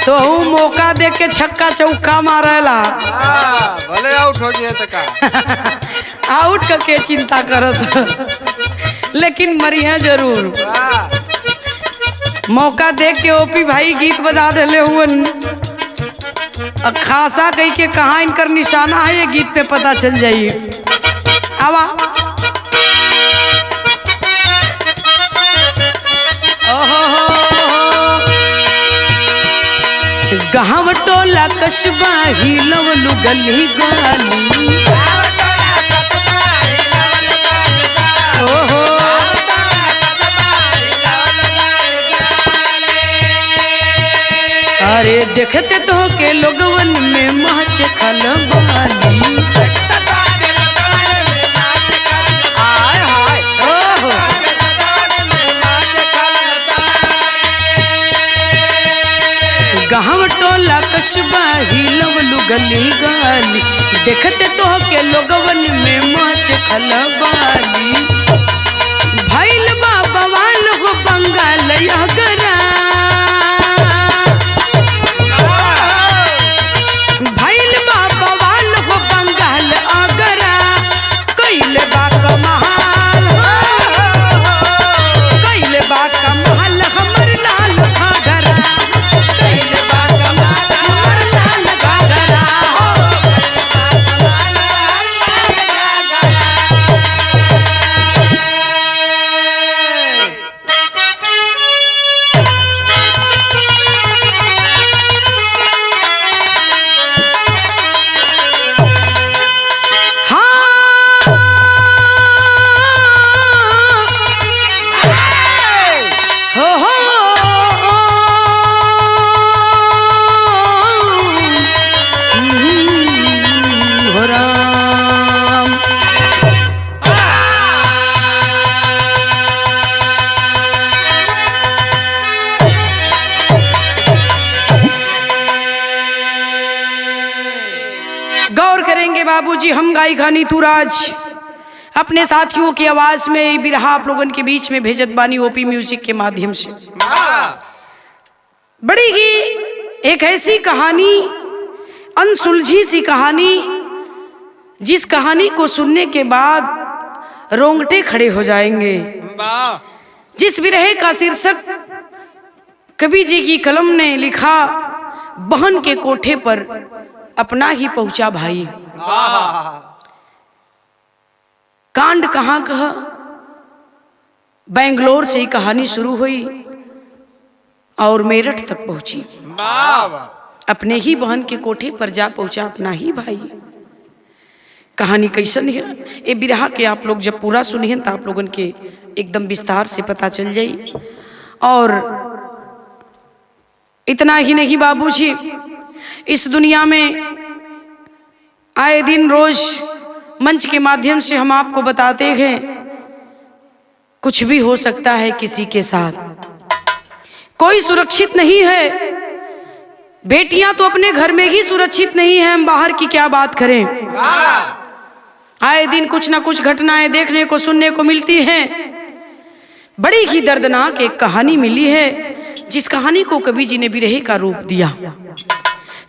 तो मौका देख के छक्का चौका मारेला। भले आउट हो गया तो का आउट के चिंता करत लेकिन मरिया जरूर। मौका देख के ओपी भाई गीत बजा दिले हुन। खासा कही के कहाँ इनकर निशाना है ये गीत पे पता चल जाइए। आवा गाँव टोला कस्बा हिलवलु गली गली। अरे देखते तो के लोगवन में मच खलबाली। गाँव टोला कस्बा हिलवलु गली गली। देखते तो के लोगवन में मच खलबाली। भइल बा बवाल हो बंगाल यगरा। भइल बा बवाल हो बंगाल अगरा। कइल बा कमाल कइल बा कमाल हमर लाल घाघरा। कइल बा कमाल हमर लाल घाघरा। गौर करेंगे बाबूजी, हम गायिका नीतू राज अपने साथियों की आवाज में बिरहा आप लोगों के बीच में भेजत बानी ओपी म्यूजिक के माध्यम से। बड़ी ही एक ऐसी कहानी, अनसुलझी सी कहानी, जिस कहानी को सुनने के बाद रोंगटे खड़े हो जाएंगे। जिस बिरहे का शीर्षक कवि जी की कलम ने लिखा, बहन के कोठे पर अपना ही पहुंचा भाई। कांड कहाँ कहा, बेंगलोर से ही कहानी शुरू हुई और मेरठ तक पहुंची। अपने ही बहन के कोठे पर जा पहुंचा अपना ही भाई। कहानी कैसन है ये बिरहा के आप लोग जब पूरा सुनिए तो आप लोगन के एकदम विस्तार से पता चल जाई। और इतना ही नहीं बाबूजी, इस दुनिया में आए दिन रोज मंच के माध्यम से हम आपको बताते हैं कुछ भी हो सकता है किसी के साथ। कोई सुरक्षित नहीं है। बेटियां तो अपने घर में ही सुरक्षित नहीं है, हम बाहर की क्या बात करें। आए दिन कुछ ना कुछ घटनाएं देखने को सुनने को मिलती हैं। बड़ी ही दर्दनाक एक कहानी मिली है, जिस कहानी को कवि जी ने बिरहे का रूप दिया।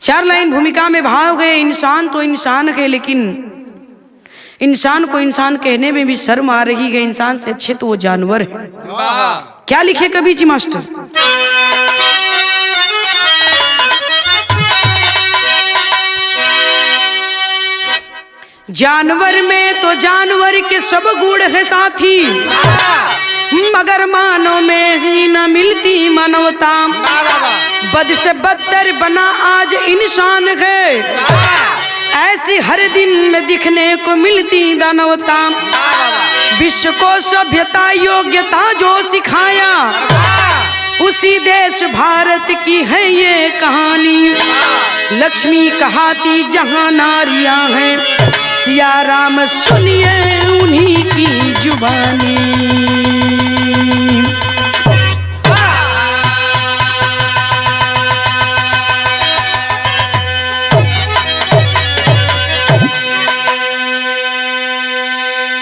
4 लाइन भूमिका में भाव गए। इंसान तो इंसान है, लेकिन इंसान को इंसान कहने में भी शर्म आ रही है। इंसान से अच्छे तो वो जानवर है। क्या लिखे कवि जी मास्टर? जानवर में तो जानवर के सब गुण है साथी, मगर मानव में ही न मिलती मानवता। बद से बदतर बना आज इंसान है, ऐसी हर दिन में दिखने को मिलती दानवता। विश्व को सभ्यता योग्यता जो सिखाया, उसी देश भारत की है ये कहानी। लक्ष्मी कहाती जहाँ नारियां हैं, सिया राम सुनिए उन्हीं की जुबानी।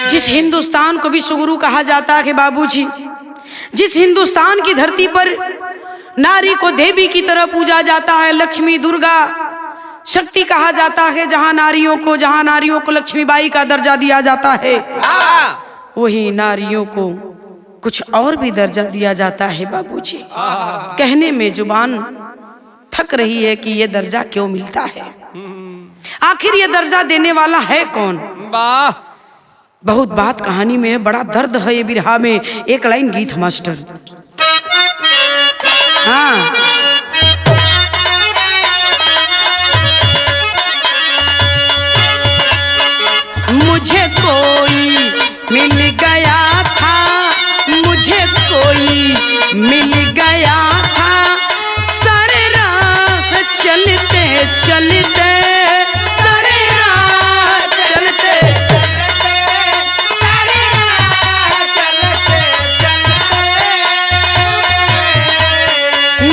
जिस हिंदुस्तान को विश्व गुरु कहा जाता है बाबूजी, जिस हिंदुस्तान की धरती पर नारी को देवी की तरह पूजा जाता है, लक्ष्मी, दुर्गा, शक्ति कहा जाता है। जहां नारियों को लक्ष्मीबाई का दर्जा दिया जाता है, वही नारियों को कुछ और भी दर्जा दिया जाता है बाबूजी। कहने में जुबान थक रही है कि ये दर्जा क्यों मिलता है, आखिर ये दर्जा देने वाला है कौन। वाह, बहुत बात कहानी में है, बड़ा दर्द है ये बिरहा में। एक लाइन गीत मास्टर। हाँ, मुझे कोई मिल गया था, मुझे कोई मिल गया था, सारे राह चलते चलते, सारे राह चलते चलते, सारे राह चलते चलते,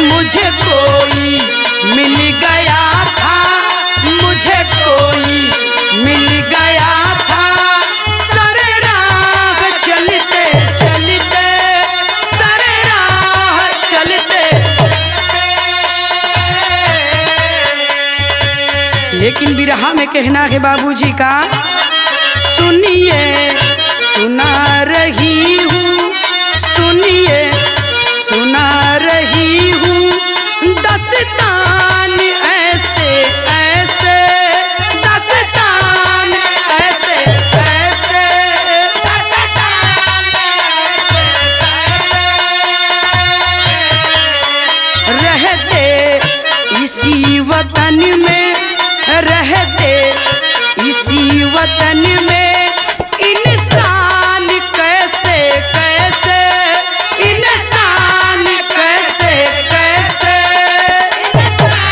मुझे कोई मिल गया था, मुझे कोई मिल गया था, सारे राह चलते चलते, सारे राह चलते। लेकिन बिरहा में कहना है बाबूजी का, सुनिए सुना रही हूँ, सुनिए सुना रही हूँ, दस्तान ऐसे ऐसे, दस्तान ऐसे ऐसे, रहते इसी वतन में, रहते इसी वतन में, इंसान कैसे कैसे, इंसान कैसे कैसे, इंसान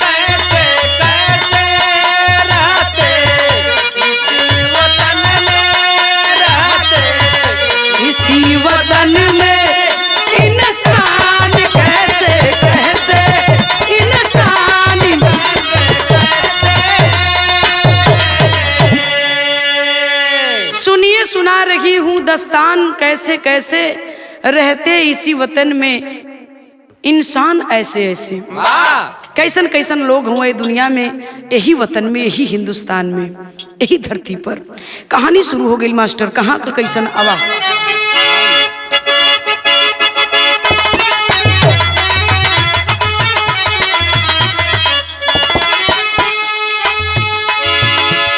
कैसे कैसे, रहते इसी वतन में, रहते इसी वतन में, इंसान कैसे कैसे, इंसान सुनिए सुना रही हूँ, दस्तान कैसे कैसे, रहते इसी वतन में, इंसान ऐसे ऐसे। कैसन कैसन लोग हुए दुनिया में, यही वतन में, यही हिंदुस्तान में, यही धरती पर। कहानी शुरू हो गई मास्टर, कहाँ का कैसन आवा।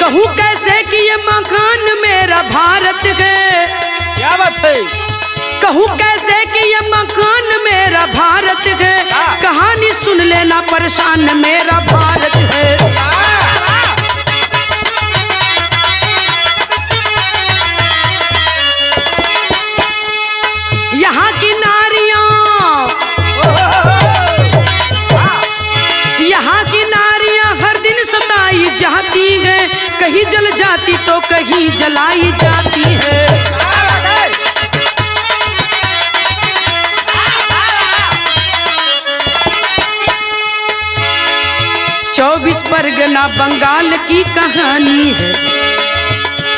कहूँ कैसे कि ये मकान मेरा भारत है, क्या बात है। कहूँ कैसे कि ये मकान मेरा भारत है, कहानी सुन लेना परेशान मेरा भारत है। यहाँ की नारियां, यहाँ की नारियां हर दिन सताई जाती है, कहीं जल जाती तो कहीं जलाई जाती है। 24 परगना बंगाल की कहानी है,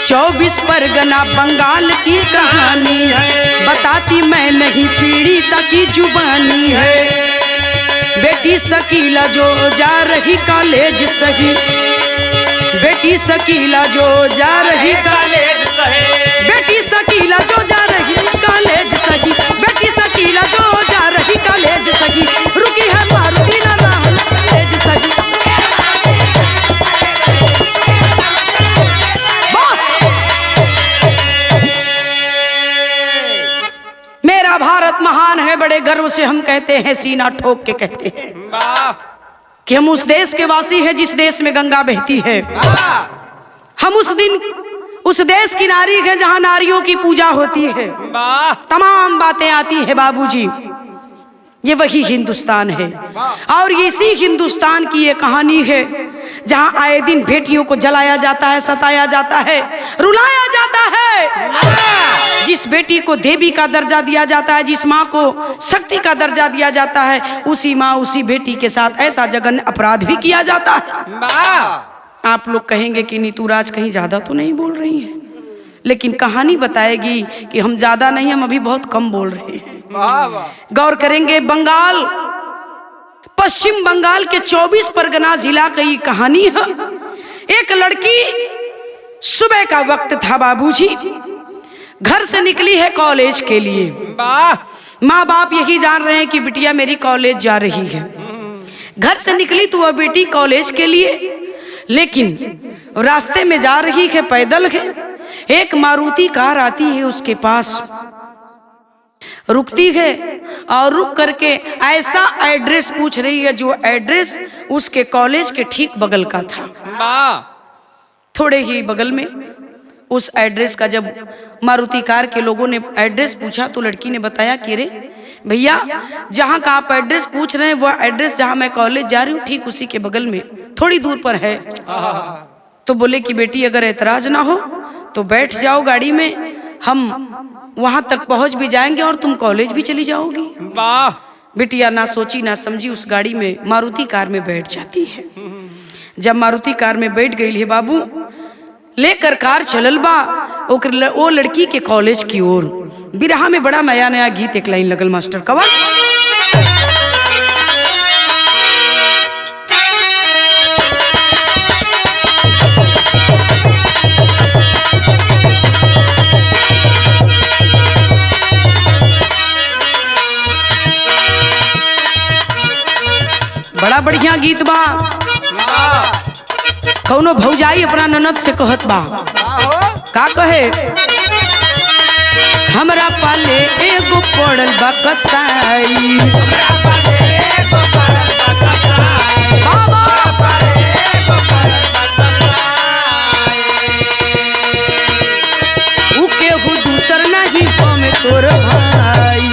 24 परगना बंगाल की कहानी है, बताती मैं नहीं पीड़िता की जुबानी है। बेटी शकीला जो जा रही कॉलेज सही, बेटी शकीला जो जा रही कॉलेज सही, बेटी शकीला जो जा रही कॉलेज सही, बेटी शकीला जो जा रही कॉलेज सही, रुकी है मारुति ना कॉलेज सही। मेरा भारत महान है, बड़े गर्व से हम कहते हैं, सीना ठोक के कहते हैं कि हम उस देश के वासी हैं जिस देश में गंगा बहती है। हम उस देश की नारी है जहां नारियों की पूजा होती है, तमाम बातें आती है बाबूजी। ये वही हिंदुस्तान है और इसी हिंदुस्तान की ये कहानी है जहां आए दिन बेटियों को जलाया जाता है, सताया जाता है, रुलाया जाता है। जिस बेटी को देवी का दर्जा दिया जाता है, जिस माँ को शक्ति का दर्जा दिया जाता है, उसी माँ उसी बेटी के साथ ऐसा जघन्य अपराध भी किया जाता है। आप लोग कहेंगे कि नीतू राज कहीं ज्यादा तो नहीं बोल रही है, लेकिन कहानी बताएगी कि हम ज्यादा नहीं, हम अभी बहुत कम बोल रहे हैं। वाह वाह। गौर करेंगे, बंगाल, पश्चिम बंगाल के 24 परगना जिला की ये कहानी है। एक लड़की, सुबह का वक्त था बाबूजी, घर से निकली है कॉलेज के लिए। वाह। माँ बाप यही जान रहे हैं कि बिटिया मेरी कॉलेज जा रही है। घर से निकली तो वह बेटी कॉलेज के लिए, लेकिन रास्ते में जा रही है, पैदल है। एक मारुति कार आती है उसके पास, रुकती है और रुक करके ऐसा एड्रेस पूछ रही है जो एड्रेस उसके कॉलेज के ठीक बगल का था। वाह। थोड़े ही बगल में उस एड्रेस का जब मारुति कार के लोगों ने एड्रेस पूछा तो लड़की ने बताया कि रे भैया, जहाँ का आप एड्रेस पूछ रहे हैं वो एड्रेस जहाँ मैं कॉलेज जा रही हूँ ठीक उसी के बगल में, थोड़ी दूर पर है। तो बोले कि बेटी अगर एतराज ना हो तो बैठ जाओ गाड़ी में, हम वहां तक पहुंच भी जाएंगे और तुम कॉलेज भी चली जाओगी। वाह। बिटिया ना सोची ना समझी उस गाड़ी में, मारुति कार में बैठ जाती है। जब मारुति कार में बैठ गई है बाबू, लेकर कार चलल बा वो लड़की के कॉलेज की ओर। बिरहा में बड़ा नया नया गीत एक लाइन लगल मास्टर कवन। बड़ा बढ़िया गीत बा। कौनो भौजाई अपना ननद से कहत बा, का कहे, हमरा पाले एगो पड़ल बा कसाई, उ केहू दूसर नहीं हमें तोर भाई।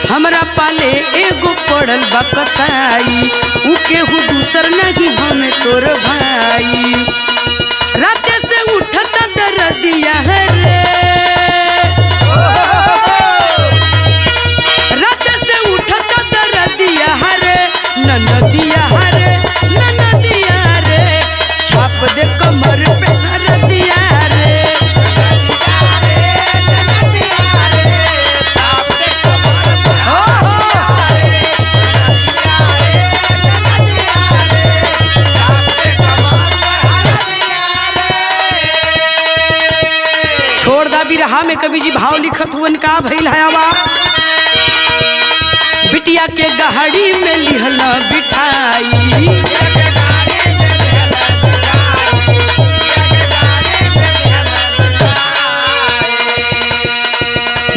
हमरा पाले एगो पड़ल बा कसाई, उ केहू दूसर नहीं हमें तोर भाई। राते से उठत दर्दिया है रे, राते से उठत दर्दिया है रे, ननदिया है रे, ननदिया रे, छाप दे कमर पे हरदिया रे। बिरहा में कवि जी भाव लिखत हुवन का भइल हयावा, बिटिया के गहड़ी में लिहल बिठाई,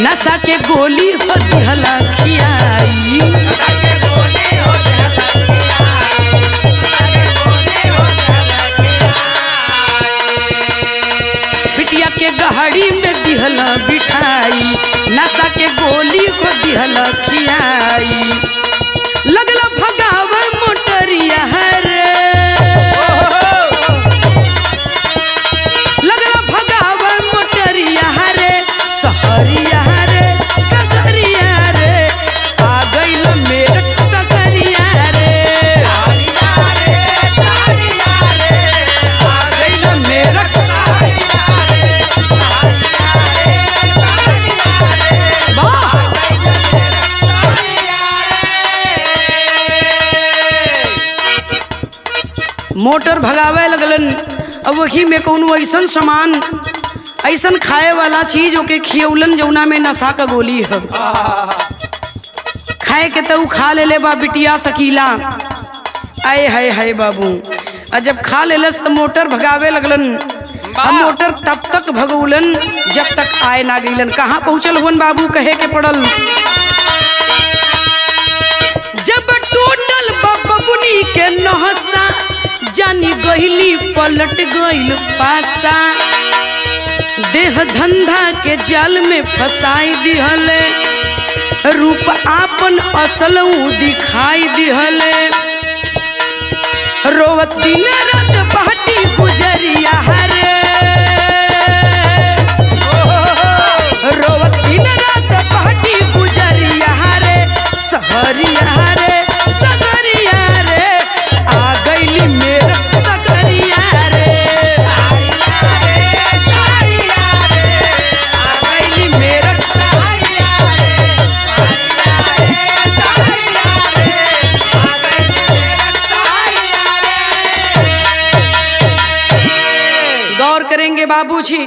नशा के गोली हो दिहल खियाई, बिटिया के गहड़ी में दिहल बिठाई, नशा के गोली को दिहल खियाई। लगल भगाव मोटरिया है रे, लगल भगाव मोटरिया है रे, सहरिया रे, सगरिया रे, आ गइल मेरठ सगरिया रे, आ गइल मेरठ। मोटर भगावे लगलन। अब वही में कौन ऐसन सामान, ऐसन खाए वाला चीज ओके खियौलन जौना में नशा का गोली है, खाए के तो खा ले ले बा बिटिया सकीला। आए हाय हाय बाबू, और जब खा लेलस तो मोटर भगावे लगलन। अब मोटर तब तक भगौलन जब तक आए ना गईलन। कहाँ पहुँचल हुन बाबू, कहे के पड़ल, जब टूटल बबुनी के नहसा, जानी गईली पलट गईल पासा, देह धंधा के जाल में फसाई दिहले, रूप आपन असल दिखाई दिहले, रोवत दिन रात बाटी गुजरिया हरे, रोवत दिन रात बाटी गुजरिया हरे, सहरिया रे, सगरिया रे, आ गईली मेरठ बाबूजी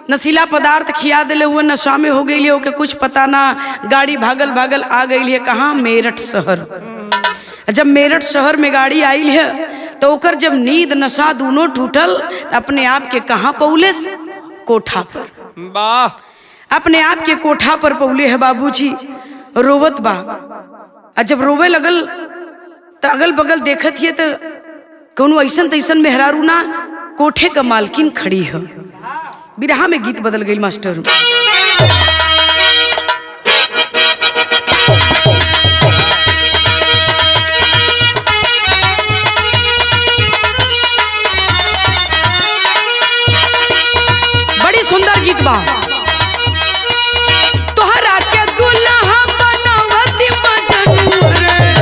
नशीला पदार्थ खिया दिले हुए नशा में हो गई हो के कुछ पता ना। गाड़ी भागल भागल आ गई है कहाँ, मेरठ शहर। जब मेरठ शहर में गाड़ी आई है तो ओकर जब नींद नशा दोनों टूटल तो अपने आप के कहाँ पौलेस, कोठा पर। वाह। अपने आप के कोठा पर पौले है बाबूजी, रोवत बा। और जब रोवे लगल तो अगल बगल देखत हिए तो कौनो ऐसन तैसन मेहरारू ना, कोठे का मालकिन खड़ी है। बिरहा में गीत बदल गई मास्टर। बड़ी सुंदर गीत बा। तोहरा के दुल्हा बनावती मजनू रे,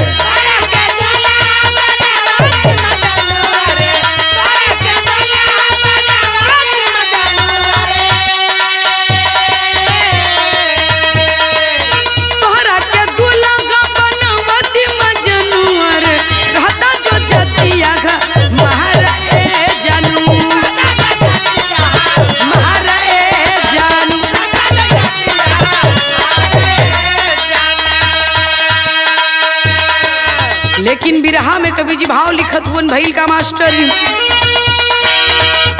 तोहरा के दुल्हा बनावती मजनू रे, रहता जो जतिया घ महारा ए जानू, महारा ए जानू। लेकिन बिरहा में कवि जी भाव लिखत हुन भइल का मास्टर,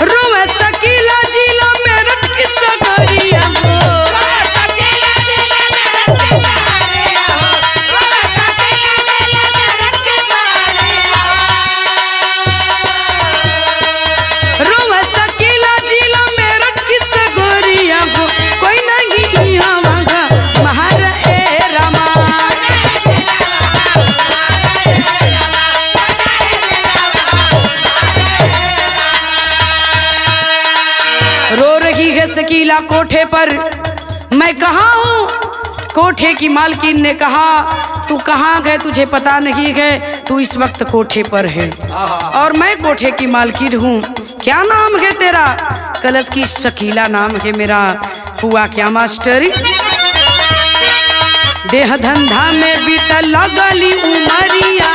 रोवे सकीला जिला मेरठ की सगरिया हो, रोवे सकीला जिला मेरठ की सगरिया हो, कोई नहीं यहाँ वहाँ महारा ए रामा। रो रही है सकीला कोठे पर, मैं कहाँ हूँ? कोठे की मालकिन ने कहा तू कहाँ गए, तुझे पता नहीं है, तू इस वक्त कोठे पर है और मैं कोठे की मालकिन हूँ। क्या नाम है तेरा? कलश की शकीला नाम है मेरा। हुआ क्या मास्टर? देह धंधा में बीतल लगली उमरिया,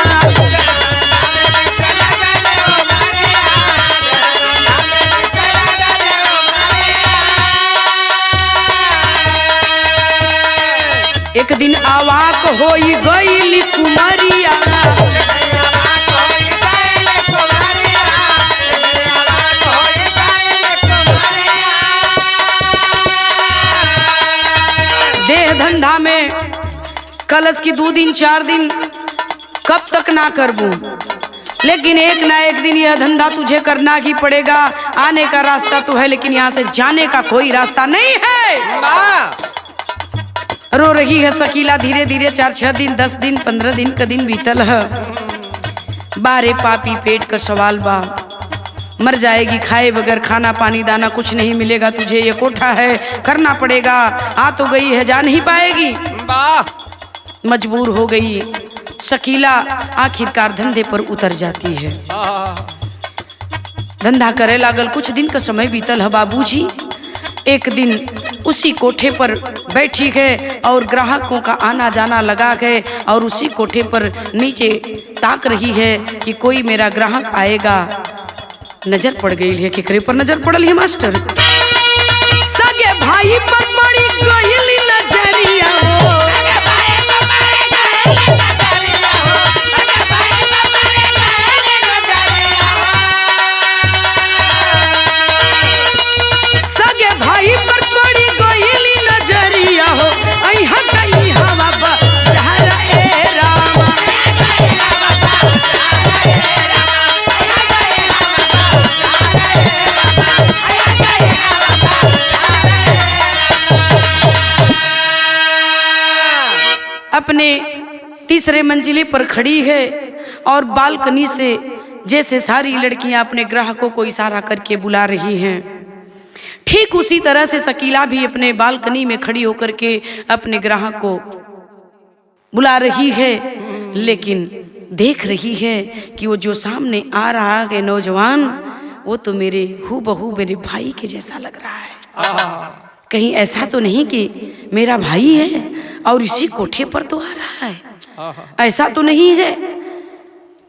एक दिन आवाक होई गईली कुमरिया, देह धंधा में कलश की 2 दिन 4 दिन कब तक ना करबू, लेकिन एक ना एक दिन यह धंधा तुझे करना ही पड़ेगा। आने का रास्ता तो है लेकिन यहाँ से जाने का कोई रास्ता नहीं है। रो रही है शकीला धीरे धीरे। 4-6 दिन 10 दिन 15 दिन का दिन बीतल है। बारे पापी पेट का सवाल बा, मर जाएगी खाए बगैर, खाना पानी दाना कुछ नहीं मिलेगा तुझे। ये कोठा है, करना पड़ेगा। आ तो गई है, जा नहीं पाएगी। मजबूर हो गई शकीला, आखिरकार धंधे पर उतर जाती है। धंधा करे लागल। कुछ दिन का समय बीतल है बाबूजी। एक दिन उसी कोठे पर बैठी है और ग्राहकों का आना जाना लगा है और उसी कोठे पर नीचे ताक रही है कि कोई मेरा ग्राहक आएगा। नजर पड़ गई है। केकरे पर नजर पड़ल है मास्टर? सगे भाई पर पड़ी गई नजरिया हो, सगे भाई पर पड़ी गई नजरिया हो। अइहा कहीं हवा बजहरा ए रामा, अपने तीसरे मंजिले पर खड़ी है और बालकनी से जैसे सारी लड़कियां अपने ग्राहकों को इशारा करके बुला रही हैं, ठीक उसी तरह से शकीला भी अपने बालकनी में खड़ी होकर के अपने ग्राहक को बुला रही है। लेकिन देख रही है कि वो जो सामने आ रहा है नौजवान, वो तो मेरे हूबहू मेरे भाई के जैसा लग रहा है। कहीं ऐसा तो नहीं कि मेरा भाई है और इसी कोठे पर तो आ रहा है, ऐसा तो नहीं है।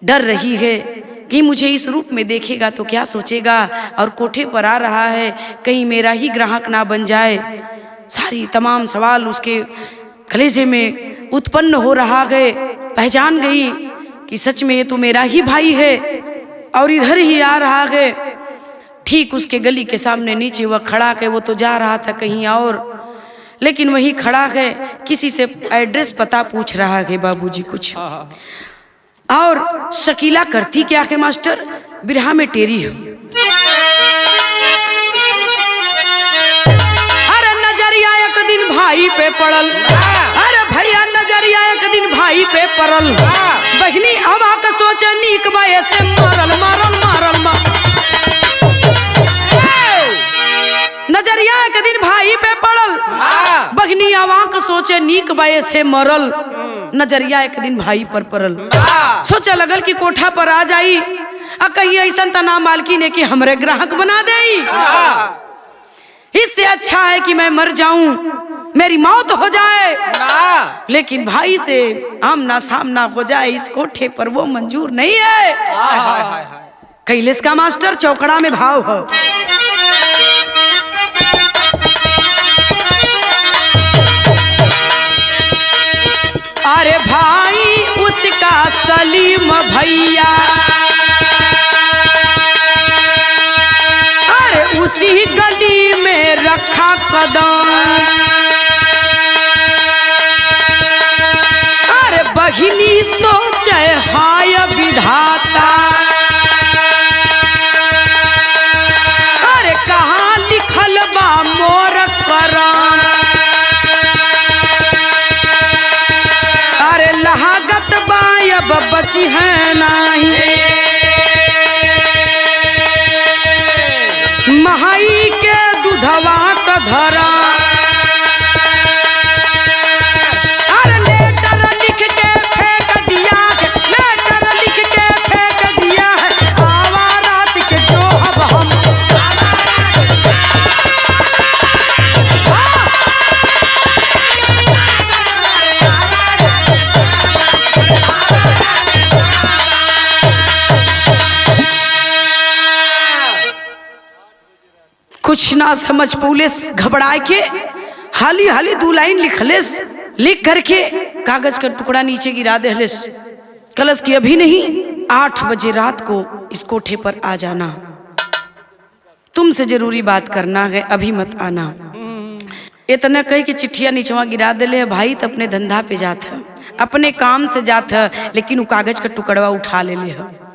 डर रही है कि मुझे इस रूप में देखेगा तो क्या सोचेगा, और कोठे पर आ रहा है, कहीं मेरा ही ग्राहक ना बन जाए। सारी तमाम सवाल उसके कलेजे में उत्पन्न हो रहा है। पहचान गई कि सच में ये तो मेरा ही भाई है और इधर ही आ रहा है। ठीक उसके गली के सामने नीचे वह खड़ा है। वो तो जा रहा था कहीं और, लेकिन वही खड़ा है, किसी से एड्रेस पता पूछ रहा है बाबूजी कुछ। और शकीला करती क्या है मास्टर, बिरहा में टेरी है। अरे नजरिया एक दिन भाई पे पड़ल, अरे भैया नजरिया एक दिन भाई पे पड़ल, बहनी हवा का सोचे नीक बाए से मारल मारल मारल मारल। नजरिया एक दिन भाई पे पड़ल, बहनी आवाक सोचे नीक बाए से मरल। नजरिया एक दिन भाई पर पड़ल, सोचा लगल कि कोठा पर आ जाई, आ कहीं ऐसा तना मालकी ने कि हमरे ग्राहक बना दे। इससे अच्छा है कि मैं मर जाऊं, मेरी मौत हो जाए, लेकिन भाई से आमना सामना हो जाए इस कोठे पर वो मंजूर नहीं है। कैलेश का मास्टर चौकड़ा में भाव हो। अरे भाई उसका सलीम भैया, अरे उसी गली में रखा कदम, अरे बहिनी सोचे हाय विधाता, अरे कहाँ लिखल बा मोर करम, अरे लहागत बायब बची है नहीं, महाई के दूधवा का धरा, अरे लेटर लिख के फेंक दिया है, लेटर लिख के फेंक दिया है, आवा रात के जो अब हम कुछ ना समझ पुलिस घबरा के हाली हाली 2 लाइन लिखलेस, लिख करके कागज का टुकड़ा नीचे गिरा देलेस। कलश की अभी नहीं, 8 बजे रात को इस कोठे पर आ जाना, तुमसे जरूरी बात करना है, अभी मत आना। इतना कह के चिट्ठिया नीचवा गिरा देले। भाई तो अपने धंधा पे जात है, अपने काम से जात है, लेकिन वो कागज का टुकड़वा उठा ले है।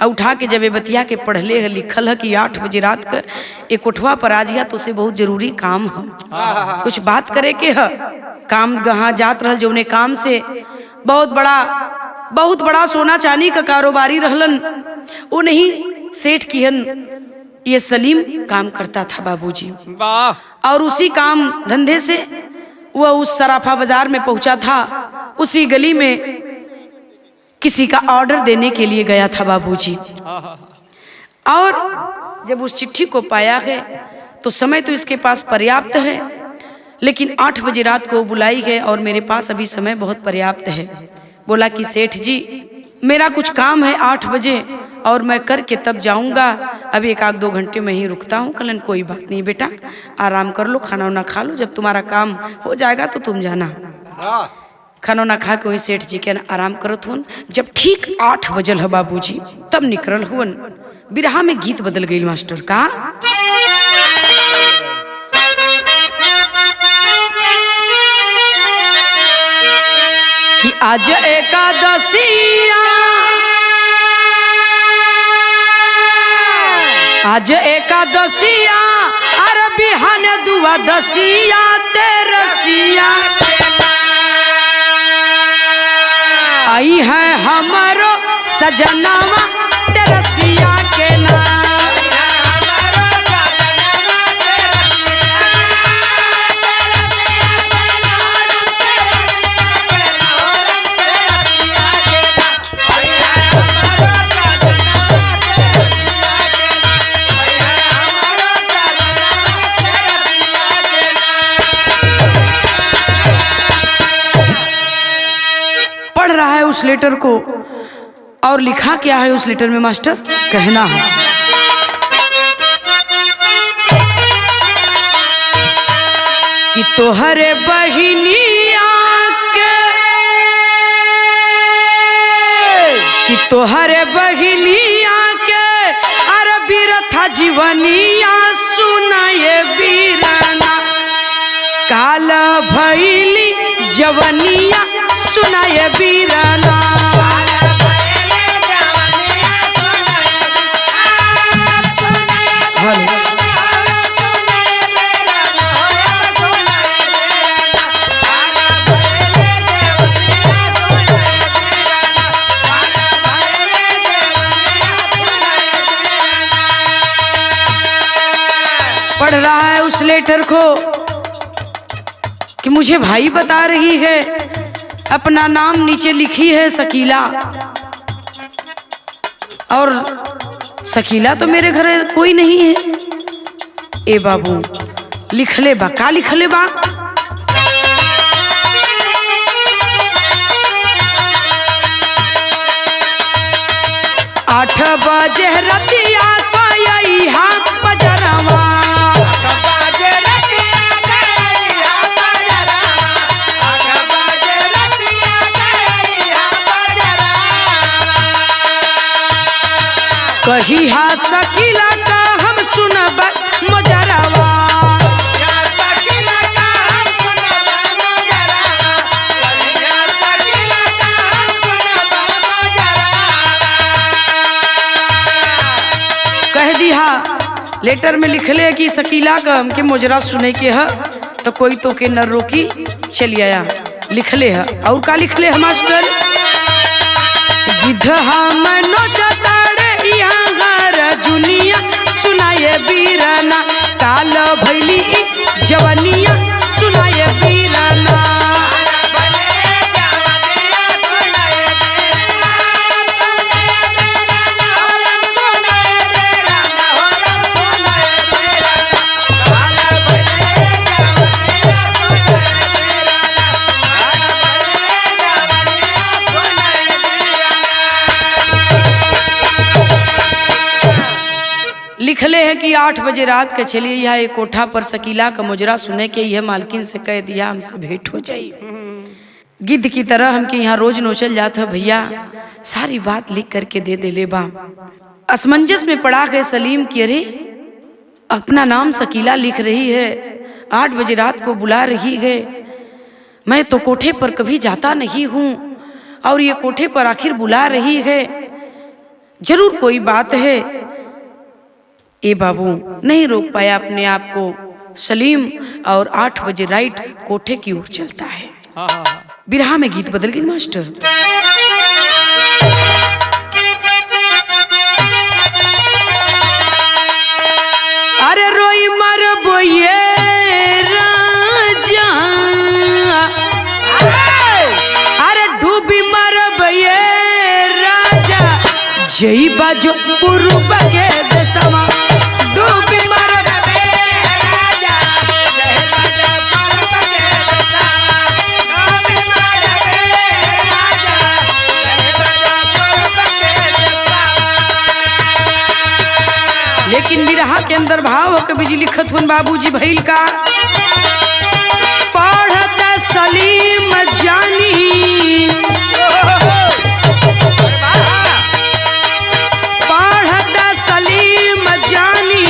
उठा के जब बतिया के पढ़ले है, लिखल है कि 8 बजे रात का एक कोठवा पर आ जिया तो उसे बहुत जरूरी काम है, कुछ बात करे के है। काम गहाँ जात रहल, जो काम से बहुत बड़ा सोना चांदी का कारोबारी रहलन। वो नहीं सेठ किहन ये सलीम काम करता था बाबूजी, और उसी काम धंधे से वह उस सराफा बाजार में पहुंचा था। उसी गली में किसी का ऑर्डर देने के लिए गया था बाबूजी, और जब उस चिट्ठी को पाया है तो समय तो इसके पास पर्याप्त है, लेकिन 8 बजे रात को बुलाई है और मेरे पास अभी समय बहुत पर्याप्त है। बोला कि सेठ जी मेरा कुछ काम है 8 बजे और मैं करके तब जाऊंगा, अभी 1-2 घंटे में ही रुकता हूँ। कलन कोई बात नहीं बेटा, आराम कर लो, खाना वाना खा लो, जब तुम्हारा काम हो जाएगा तो तुम जाना। खाना ना खा के वही सेठ जी के आराम करत हुन। जब ठीक 8 बजल है बाबूजी, तब निकल हुन। बिरहा में गीत बदल गई मास्टर का। कि आज एकादशिया, आज एकादशिया, अरे बिहान दुआदशिया तेरसिया, आई है हमारो सजनावा तेरसिया के नाम। पढ़ रहा है उस लेटर को, और लिखा क्या है उस लेटर में मास्टर? कहना है कि तोहरे बहिनिया के, कि तोहरे बहिनिया के अरे बीरथा जीवनिया सुनाए बीराना, काल भैली जवनिया सुनाए बीराना। पढ़ रहा है उस लेटर को कि मुझे भाई बता रही है, अपना नाम नीचे लिखी है शकीला, और शकीला तो मेरे घर कोई नहीं है। ए बाबू लिख ले बा, का लिख ले बा? आठ बजे रतिया पाई हा पजरवा, कही हा शकीला का हम सुनब मोजरवा, कह दिया लेटर में लिख ले कि शकीला का हमके मोजरा सुने के है, तो कोई तो के न रोकी, चली आया लिख ले है। और का लिख ले है मास्टर? गिद्धा मनो जुनिया सुनाए बीराना, काल भैली जवनिया सुनाए बीराना। लिखले है कि 8 बजे रात के चलिए यहाँ एक कोठा पर शकीला का मुजरा सुने के यह मालकिन से कह दिया हमसे भेंट हो जाई। गिद्ध की तरह हमके यहाँ रोज नोचल जाता भैया, सारी बात लिख करके दे दे ले बा। असमंजस में पड़ा गए सलीम की, अरे अपना नाम शकीला लिख रही है, 8 बजे रात को बुला रही है, मैं तो कोठे पर कभी जाता नहीं हूँ और ये कोठे पर आखिर बुला रही है, जरूर कोई बात है। ए बाबू नहीं रोक पाया अपने आप को सलीम और 8 बजे राइट कोठे की ओर चलता है। बिरहा में गीत बदल गई मास्टर। अरे रोई मर बोये राजा, अरे डूबी मर बोये राजा, जई बाजो पूर्व के देशवा, लेकिन बिरहा के अंदर भाव कवि जी लिखत हुन बाबूजी भइल का, पढ़त सलीम जानी, पढ़त सलीम जानी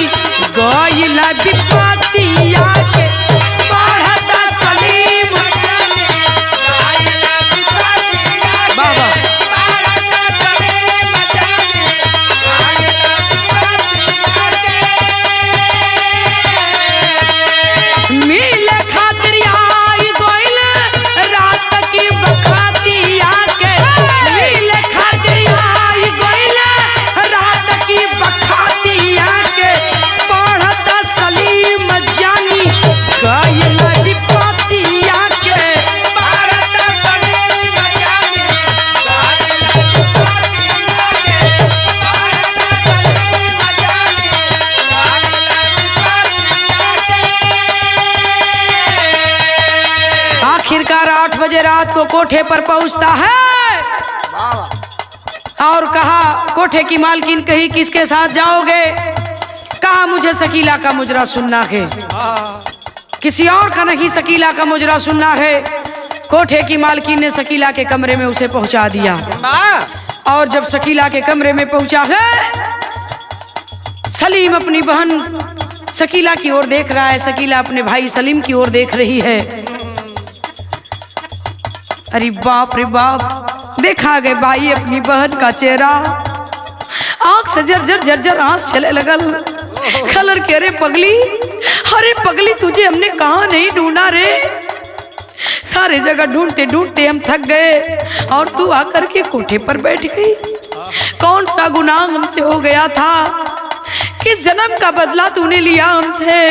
गइला विपतिया के, पढ़त सलीम जानी गइला विपतिया के, बाबा आखिरकार 8 बजे रात को कोठे पर पहुंचता है और कहा कोठे की मालकिन कही किसके साथ जाओगे? कहा मुझे शकीला का मुजरा सुनना है, किसी और का नहीं, शकीला का मुजरा सुनना है। कोठे की मालकिन ने शकीला के कमरे में उसे पहुंचा दिया और जब शकीला के कमरे में पहुंचा है, सलीम अपनी बहन शकीला की ओर देख रहा है, शकीला अपने भाई सलीम की ओर देख रही है। अरे बाप रे बाप, देखा गए भाई अपनी बहन का चेहरा, आंख से जर्जर जर्जर आंस चले लगल। कलर के अरे पगली, अरे पगली तुझे हमने कहा नहीं ढूंढा रे, सारे जगह ढूंढते ढूंढते हम थक गए और तू आकर के कोठे पर बैठ गई। कौन सा गुनाह हमसे हो गया था, किस जन्म का बदला तूने लिया हमसे?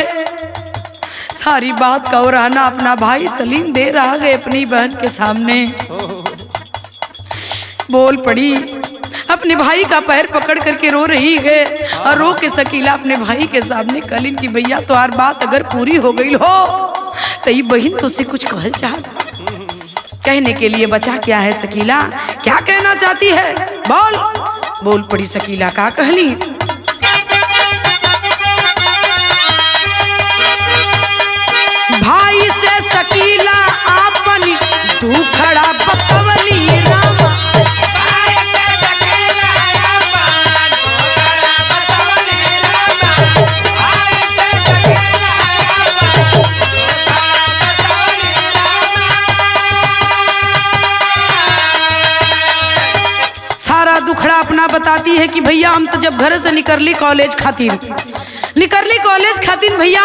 सारी बात का औराना अपना भाई सलीम दे रहा है अपनी बहन के सामने। बोल पड़ी, अपने भाई का पैर पकड़ करके रो रही है और रो के शकीला अपने भाई के सामने कलिन की भैया तो हर बात अगर पूरी हो गई हो तो ये बहन तुझसे कुछ कहल चाहता, कहने के लिए बचा क्या है शकीला, क्या कहना चाहती है? बोल। बोल पड़ी शकीला, का कहली? भाई से शकीला आपनी दुखड़ा बतवली रामा, भाई से शकीला आपन दुखड़ा बतवली रामा, भाई से शकीला आपन दुखड़ा बतवली रामा। सारा दुखड़ा अपना बताती है कि भैया हम तो जब घर से निकली कॉलेज खातिर भैया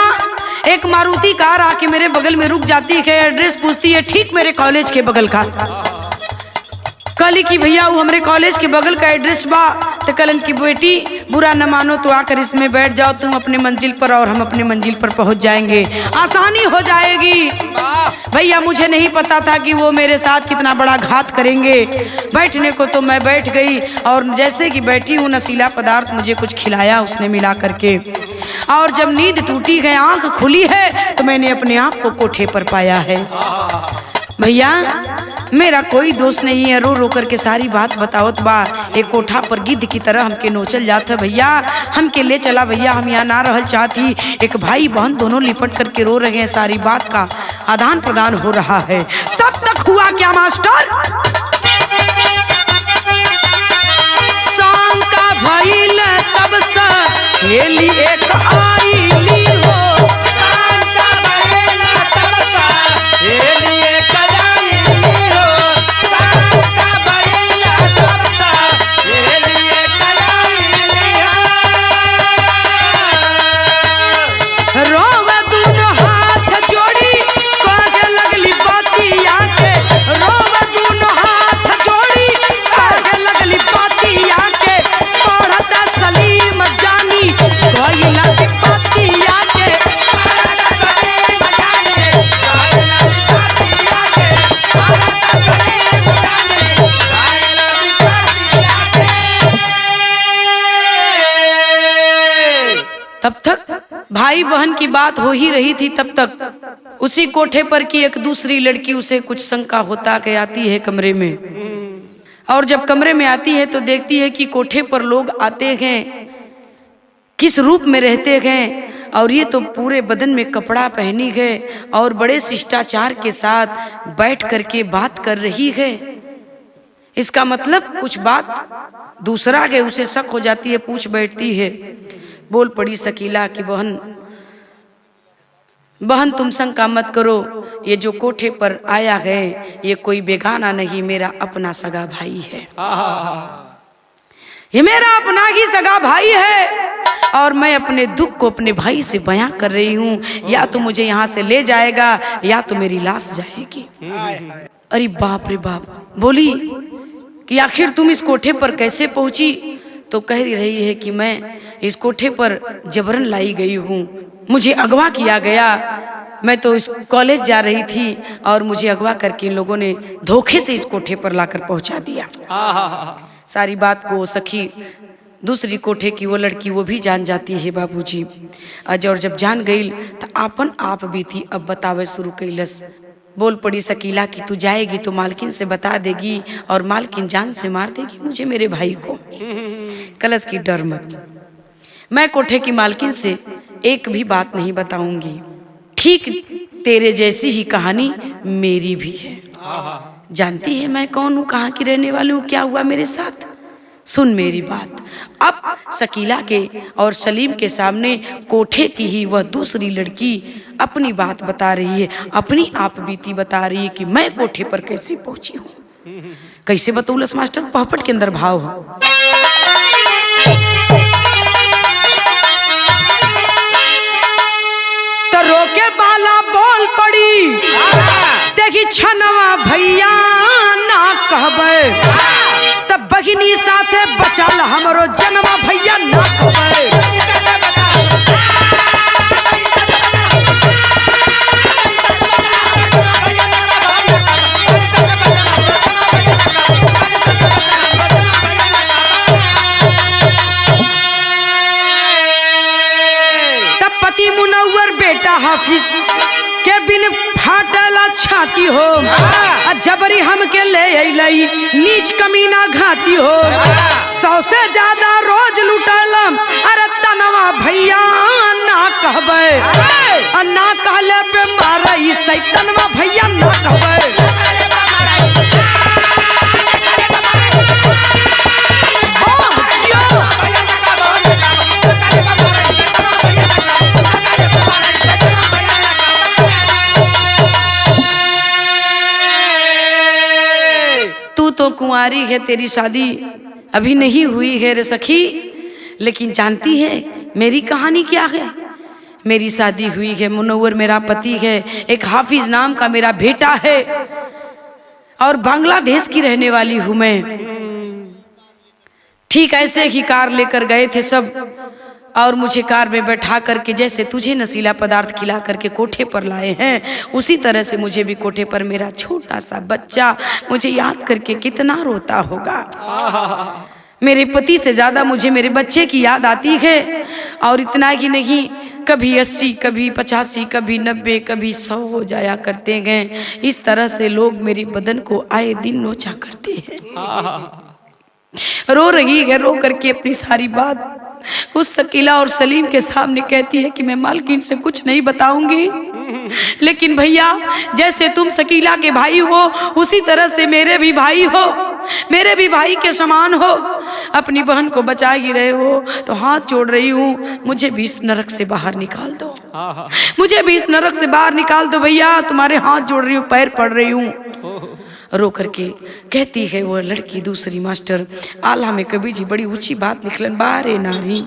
एक मारुति कार आके मेरे बगल में रुक जाती है, एड्रेस पूछती है ठीक मेरे कॉलेज के बगल का। कली की भैया वो हमारे कॉलेज के बगल का एड्रेस बा, तो कलन की बेटी बुरा न मानो तो आकर इसमें बैठ जाओ तुम अपने मंजिल पर और हम अपने मंजिल पर पहुंच जाएंगे, आसानी हो जाएगी। भैया मुझे नहीं पता था कि वो मेरे साथ कितना बड़ा घात करेंगे। बैठने को तो मैं बैठ गई और जैसे कि बैठी हूँ नशीला पदार्थ मुझे कुछ खिलाया उसने मिला करके, और जब नींद टूटी है आंख खुली है तो मैंने अपने आप को कोठे पर पाया है। भैया मेरा कोई दोस्त नहीं है, रो रो करके सारी बात बतावत बा। एक कोठा पर गिद्ध की तरह हमके नोचल जाता भैया, हमके ले चला भैया, हम यहाँ ना रहल चाहती। एक भाई बहन दोनों लिपट करके रो रहे हैं, सारी बात का आदान प्रदान हो रहा है। तब तक हुआ क्या मास्टर, शाम का भइल तब से हेली एक आईली हो, शाम का भइल तब से हेली एक आईली हो, शाम का भइल तब से हेली एक आईली हो। रोवे दोनों हाथ जोड़ी कहे लगली बातिया के, रोवे दोनों हाथ जोड़ी कहे लगली बातिया के, पढ़ता सलीम जानी कोयला की बातिया के, पढ़ता सलीम जानी कोयला की बातिया के, पढ़ता सलीम जानी कोयला की बातिया के। तब तक भाई बहन की बात हो ही रही थी, तब तक उसी कोठे पर की एक दूसरी लड़की उसे कुछ शंका होता के आती है कमरे में, और जब कमरे में आती है तो देखती है कि कोठे पर लोग आते हैं, किस रूप में रहते हैं, और ये तो पूरे बदन में कपड़ा पहनी है और बड़े शिष्टाचार के साथ बैठ करके बात कर रही है। इसका मतलब कुछ बात दूसरा है, उसे शक हो जाती है, पूछ बैठती है। बोल पड़ी शकीला की बहन तुम शंका मत करो, ये जो कोठे पर आया है ये कोई बेगाना नहीं, मेरा अपना सगा भाई है, ये मेरा अपना ही सगा भाई है, और मैं अपने दुख को अपने भाई से बयां कर रही हूँ। या तो मुझे यहाँ से ले जाएगा या तो मेरी लाश जाएगी। अरे बाप रे बाप। बोली कि आखिर तुम इस कोठे पर कैसे पहुंची? तो कह रही है कि मैं इस कोठे पर जबरन लाई गई हूँ, मुझे अगवा किया गया, मैं तो इस कॉलेज जा रही थी और मुझे अगवा करके इन लोगों ने धोखे से इस कोठे पर लाकर पहुंचा दिया। सारी बात को सखी दूसरी कोठे की वो लड़की वो भी जान जाती है बाबूजी। और जब जान गई तो आपन आप भी थी। अब बतावे शुरू कैलस, बोल पड़ी शकीला कि तू जाएगी तो मालकिन से बता देगी और मालकिन जान से मार देगी मुझे, मेरे भाई को। कलश की डर मत, मैं कोठे की मालकिन से एक भी बात नहीं बताऊंगी। ठीक तेरे जैसी ही कहानी मेरी भी है। जानती है मैं कौन हूँ, कहाँ की रहने वाली हूँ, क्या हुआ मेरे साथ, सुन मेरी बात। अब शकीला के और सलीम के सामने कोठे की ही वह दूसरी लड़की अपनी बात बता रही है, अपनी आप बीती बता रही है कि मैं कोठे पर कैसे पहुंची हूँ। कैसे बतौलस मास्टर, पहपट के अंदर भाव है। तो रोके बाला बोल पड़ी, देखी छनवा भैया ना कहबे, तब बहिनी साथे बचाल हमरो जनवा भैया ना कहबे। तब पति मुनव्वर बेटा हाफिज के बिन फाटला छाती हो, जबरी हमके ले अइलई नीच कमीना घाती हो। 100 से ज्यादा रोज लुटलम, अरे तनवा भैया ना कहबे, ना कहले पे मारई सैतनवा भैया ना कहबे। तो कुंवारी है, तेरी शादी अभी नहीं हुई है रे सखी, लेकिन जानती है मेरी कहानी क्या है। मेरी शादी हुई है, मुनव्वर मेरा पति है, एक हाफिज नाम का मेरा बेटा है और बांग्लादेश की रहने वाली हूं मैं। ठीक ऐसे ही कार लेकर गए थे सब और मुझे कार में बैठा करके जैसे तुझे नशीला पदार्थ खिला करके कोठे पर लाए हैं, उसी तरह से मुझे भी कोठे पर मेरा छोटा सा बच्चा मुझे याद करके कितना रोता होगा। मेरे पति से ज्यादा मुझे मेरे बच्चे की याद आती है। और इतना ही नहीं, कभी 80, कभी 85, कभी 90, कभी 100 हो जाया करते हैं। इस तरह से लोग मेरे बदन को आए दिन नोचा करते हैं। रो रही है, रो करके अपनी सारी बात उस शकीला और सलीम के सामने कहती है कि मैं मालकिन से कुछ नहीं बताऊंगी, लेकिन भैया जैसे तुम शकीला के भाई हो उसी तरह से मेरे भी भाई हो, मेरे भी भाई के समान हो। अपनी बहन को बचा ही रहे हो तो हाथ जोड़ रही हूँ, मुझे भी इस नरक से बाहर निकाल दो, मुझे भी इस नरक से बाहर निकाल दो भैया, तुम्हारे हाथ जोड़ रही हूँ, पैर पड़ रही हूँ। रो करके कहती है वो लड़की दूसरी मास्टर, आला में कभी जी बड़ी ऊंची बात निकलन, बारे नारी,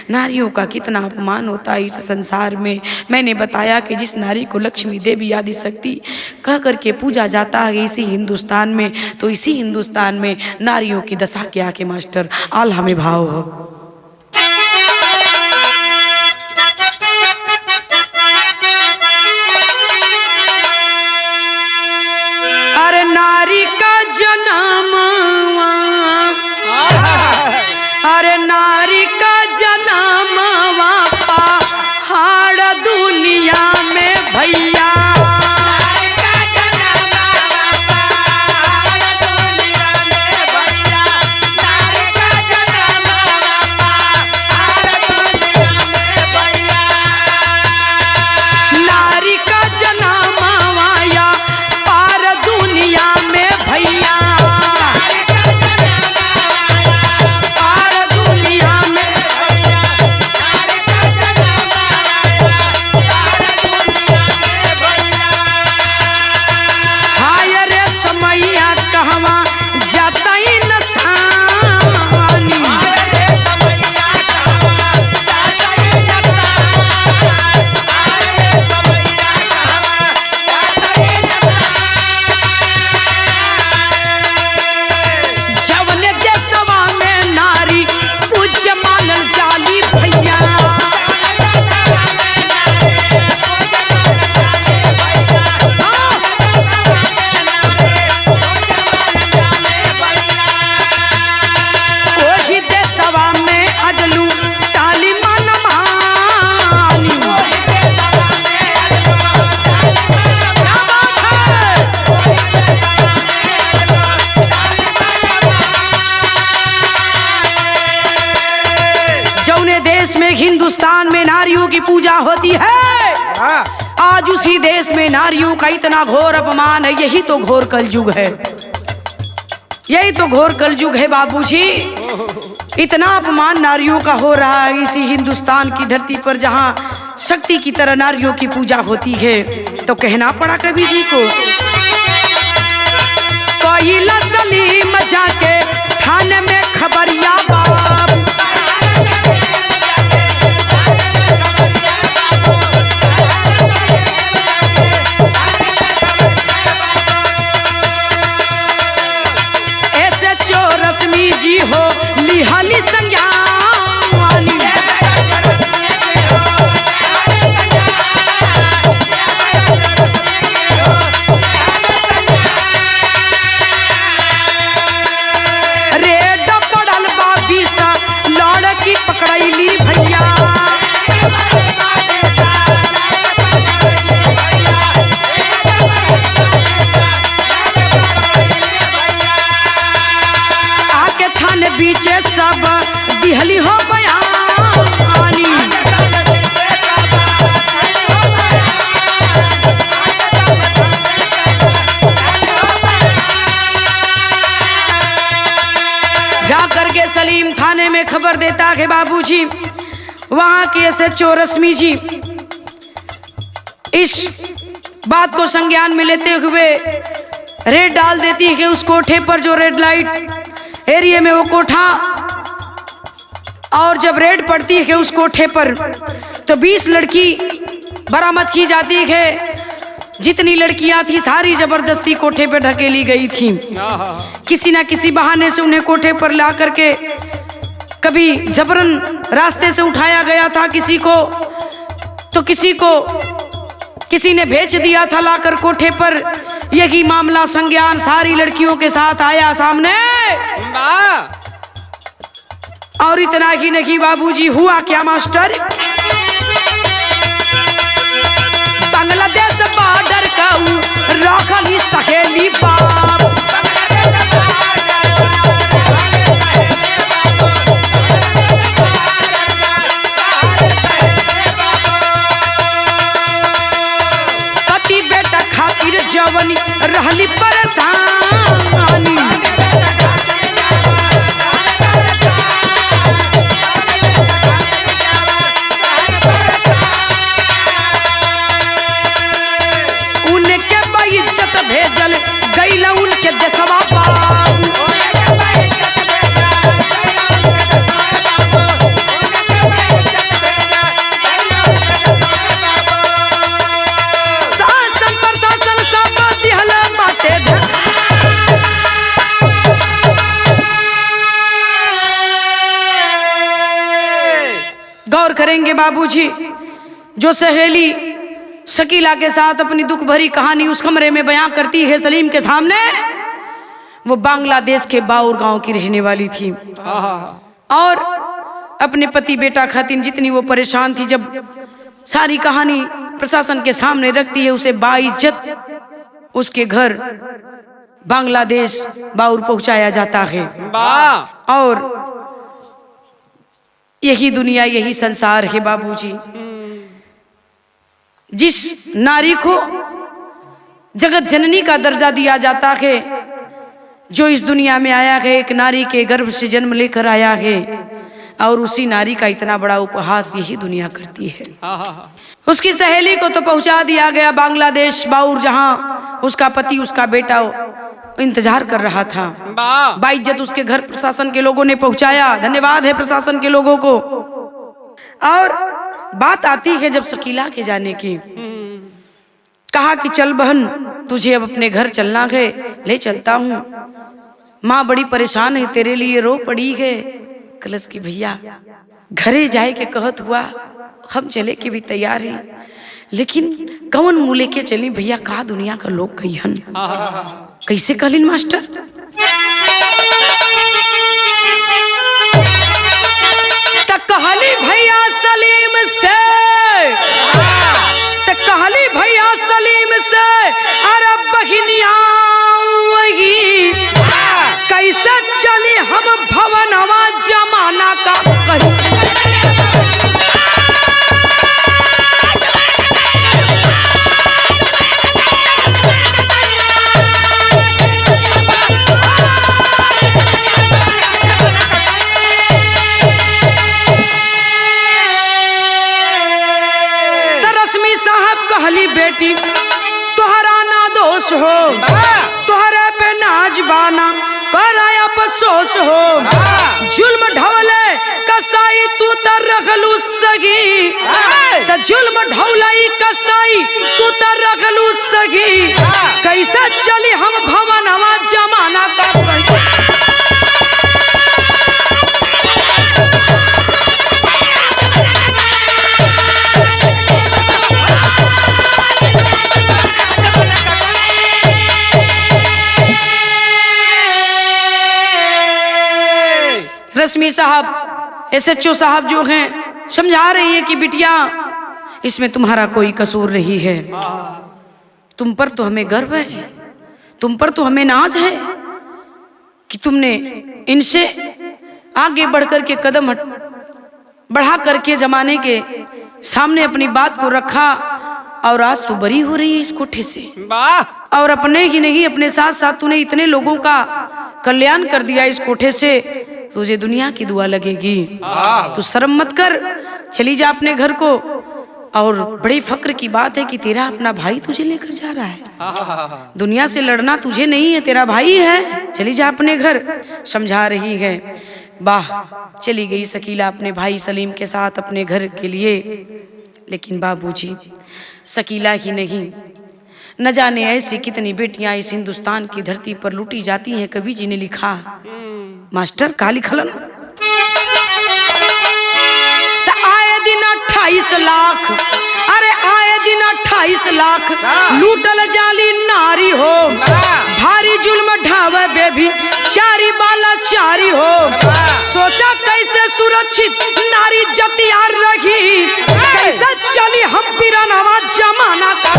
नारियों का कितना अपमान होता है इस संसार में। मैंने बताया कि जिस नारी को लक्ष्मी देवी आदि शक्ति कह करके पूजा जाता है इसी हिंदुस्तान में, तो इसी हिंदुस्तान में नारियों की दशा क्या के मास्टर, आला में भाव हो। अरे नारी का जन्म, अरे नारी का जन्म पहाड़ दुनिया में भैया, देश में हिंदुस्तान में नारियों की पूजा होती है, हाँ। आज उसी देश में नारियों का इतना घोर अपमान है। यही तो घोर कलयुग है, यही तो घोर कलयुग है बाबूजी। इतना अपमान नारियों का हो रहा है इसी हिंदुस्तान की धरती पर, जहाँ शक्ति की तरह नारियों की पूजा होती है। तो कहना पड़ा कवि जी को, कोयला सलीम जाके थाने में खबरिया बाप, ऐसे चोर रश्मि जी हो लिहानी संज्ञानी, बीचे सब दिहली हो बयानी, जा करके सलीम थाने में खबर देता है बाबूजी। वहां के एसएचओ रश्मि जी इस बात को संज्ञान में लेते हुए रेड डाल देती है कि उस कोठे पर जो रेड लाइट एरिया में वो कोठा, और जब रेड पड़ती है उस कोठे पर तो 20 लड़की बरामद की जाती है। जितनी लड़कियां थी सारी जबरदस्ती कोठे पे ढकेली गई थी। किसी ना किसी बहाने से उन्हें कोठे पर ला करके कभी जबरन रास्ते से उठाया गया था, किसी को तो किसी ने भेज दिया था लाकर कोठे पर। यही मामला संज्ञान सारी लड़कियों के साथ आया सामने। और इतना ही नहीं बाबूजी, हुआ क्या मास्टर, बांग्लादेश बॉर्डर का रखली सहेली बाप, पति बेटा खातिर जवनी रहली परेशानी, भेजल गैल उनके देशवा बाबू, शासन प्रशासन सब दिहल बाटे। गौर करेंगे बाबूजी, जो सहेली शकीला के साथ अपनी दुख भरी कहानी उस कमरे में बयां करती है सलीम के सामने, वो बांग्लादेश के बाउर गांव की रहने वाली थी और अपने पति बेटा खातिर जितनी वो परेशान थी, जब सारी कहानी प्रशासन के सामने रखती है, उसे बाइज्जत उसके घर बांग्लादेश बाउर पहुंचाया जाता है। और यही दुनिया, यही संसार है बाबूजी। जिस नारी को जगत जननी का दर्जा दिया जाता है, जो इस दुनिया में आया है, एक नारी के गर्भ से जन्म लेकर आया है, और उसी नारी का इतना बड़ा उपहास यही दुनिया करती है। उसकी सहेली को तो पहुंचा दिया गया बांग्लादेश बाउर, जहां उसका पति उसका बेटा इंतजार कर रहा था। बाइज्जत उसके घर प्रशासन के लोगों ने पहुंचाया। धन्यवाद है प्रशासन के लोगों को। और बात आती है जब शकीला के जाने की, कहा कि चल बहन, तुझे अब अपने घर चलना है, ले चलता हूँ। माँ बड़ी परेशान है, तेरे लिए रो पड़ी है। कलश की भैया घरे जाए के कहत हुआ, हम चले के भी तैयार हैं, लेकिन कौन मुँह लेके चली भैया, का दुनिया का लोग कहियन। कैसे कहलिन मास्टर, कहली भैया सलीम से, कहली भैया सलीम से, अरे बहिनिया वही कैसे चली हम भवनवा जमाना का कही। बेटी तुहरा ना दोष हो, तुहरे पे नाजबाना कराय अफसोस हो। जुल्म ढवले कसाई तू तर रखलू सगी, त जुल्म ढौलाई कसाई तू तर रखलू सगी। कैसा चली हम भवनवा जमाना का रश्मि साहब SHO साहब जो हैं समझा रही है कि बिटिया इसमें तुम्हारा कोई कसूर नहीं है। तुम पर तो हमें गर्व है, तुम पर तो हमें नाज है कि तुमने इनसे आगे बढ़कर के कदम बढ़ा करके जमाने के सामने अपनी बात को रखा और आज तू बरी हो रही है इस कोठे से। और अपने ही नहीं अपने साथ साथ तूने इतने लोगों का कल्याण कर दिया इस कोठे से, तुझे दुनिया की दुआ लगेगी। तू शर्म मत कर, चली जा अपने घर को। और बड़ी फक्र की बात है कि तेरा अपना भाई तुझे लेकर जा रहा है। दुनिया से लड़ना तुझे नहीं है, तेरा भाई है, चली जा अपने घर। समझा रही है। वाह, चली गई शकीला अपने भाई सलीम के साथ अपने घर के लिए। लेकिन बाबूजी शकीला ही नहीं, न जाने ऐसी कितनी बेटियां इस हिंदुस्तान की धरती पर लूटी जाती हैं। कवि जी ने लिखा, मास्टर का लिखलन आए दिन 28 लाख, अरे आए दिन 28 लाख लूटल जाली नारी हो। भारी जुल्म ढावे बेबी चारी बाला चारी हो। सोचा कैसे सुरक्षित नारी जतियार रही, कैसे चली हम बिरनवा जमाना का।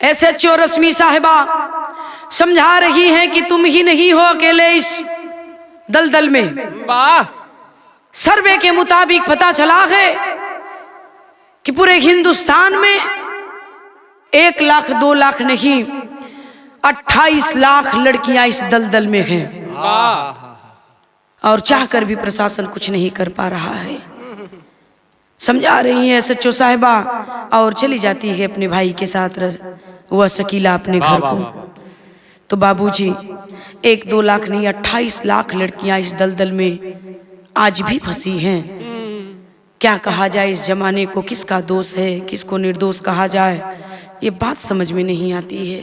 SHO रश्मि साहिबा समझा रही हैं कि तुम ही नहीं हो अकेले इस दलदल में। सर्वे के मुताबिक पता चला है कि पूरे हिंदुस्तान में 1 लाख 2 लाख नहीं 28 लाख लड़कियां इस दलदल में हैं। और चाहकर भी प्रशासन कुछ नहीं कर पा रहा है। समझा रही हैं SHO साहिबा और चली जाती है अपने भाई के साथ वह शकीला अपने घर को। तो बाबूजी 1-2 लाख नहीं 28 लाख लड़कियां इस दलदल में आज भी फंसी हैं। क्या कहा जाए इस जमाने को, किसका दोष है, किसको निर्दोष कहा जाए, ये बात समझ में नहीं आती है।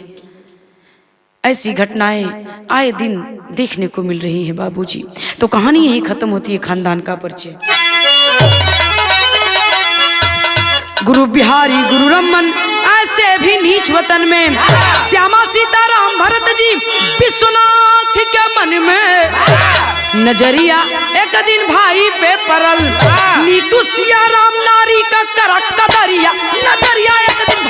ऐसी घटनाएं आए दिन देखने को मिल रही हैं बाबूजी। तो कहानी यही खत्म होती है खानदान का परिचय। गुरु बिहारी गुरु रमन ऐसे भी नीच वतन में, श्यामा सीताराम भरत जी विश्वनाथ के मन में। नजरिया एक दिन भाई पे परल, नीतू सिया राम नारी का करक कदरिया। नजरिया एक दिन